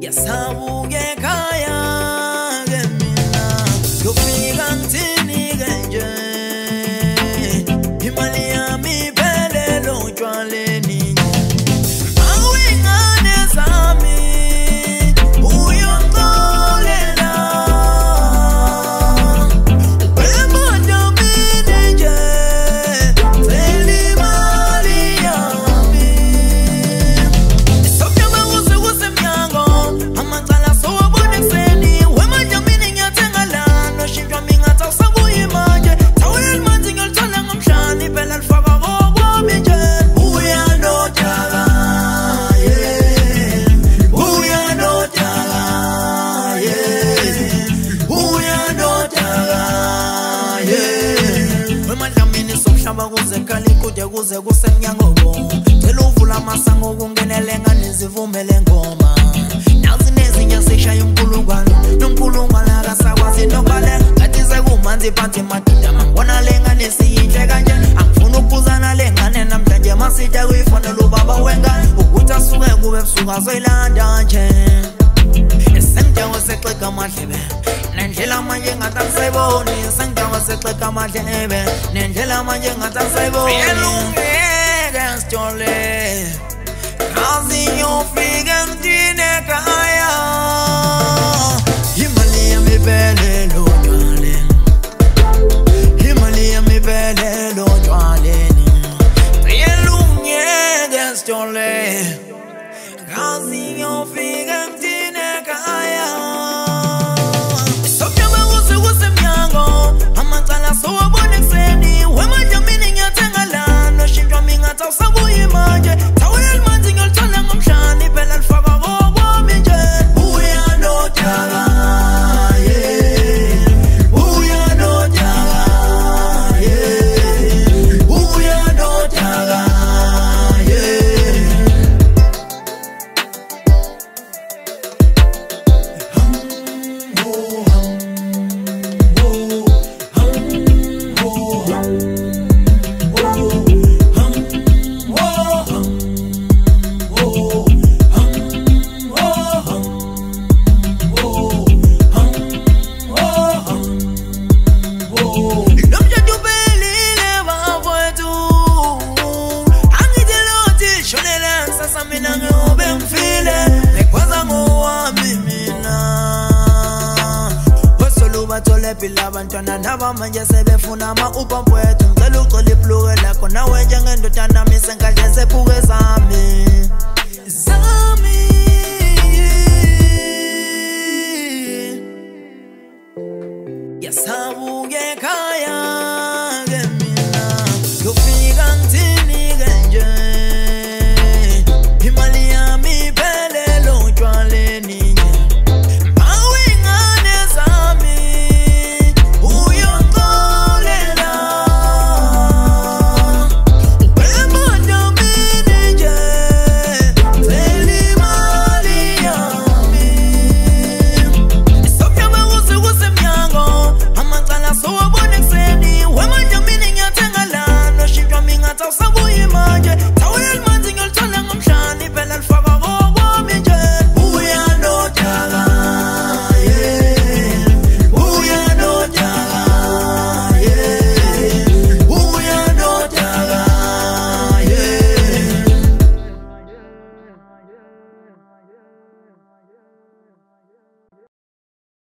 Yasabuke kaya gemina yofika ngithini kenje imali yami phelele utshwaleni awingane zami uyongolela bemanja mini nje selimali yami sokunyama kusemnyango amacala sowabona ekuseni wemanja mini ngiyathenga lana shintshwa mingathi awusabuyi manje thawulela manzi ngiyolithola ngomhlani phela lifaka kokwami nje uyanodaka kuze kali kude kuze kusemnyango cela uvula amasango kungenelenga nizivumele ngoma nazi nezinye sishaya umkhulungwane nomkhulungwane akasakwazi nokubale ngathi sekumanzi phansi madoda mangibona lenga nesiyinhle kanje angifuna ukubuzana lengane namhlanje masitha kuyifonela ubaba wengane ukuthi asuke kube ebusuku azoyilanda nje esengjawo sexega amadlebe nendlela manje ngathi akusayiboni sengjawo sexega amadlebe nendlela manje ngathi akusayiboni elungeke sithole kazi yofika ngithini ekhaya imali yami iphelele utshwaleni imali yami iphelele utshwaleni elungeke sithole kazi yofika ngithini ekhaya amacala sowabona ekuseni wemanja mini ngiyathenga lana shintshwa mingathi awusabuyi manje thawulela manzi ngiyolithola ngomhlani phela lifaka kokwami nje uyanodaka uyanodaka uyanodaka abantwana nabamanje sebefuna ama-Uber mfowethu ngicela uxola ibhuluke lakho nawe njengendoda nami sengadle sephuke zami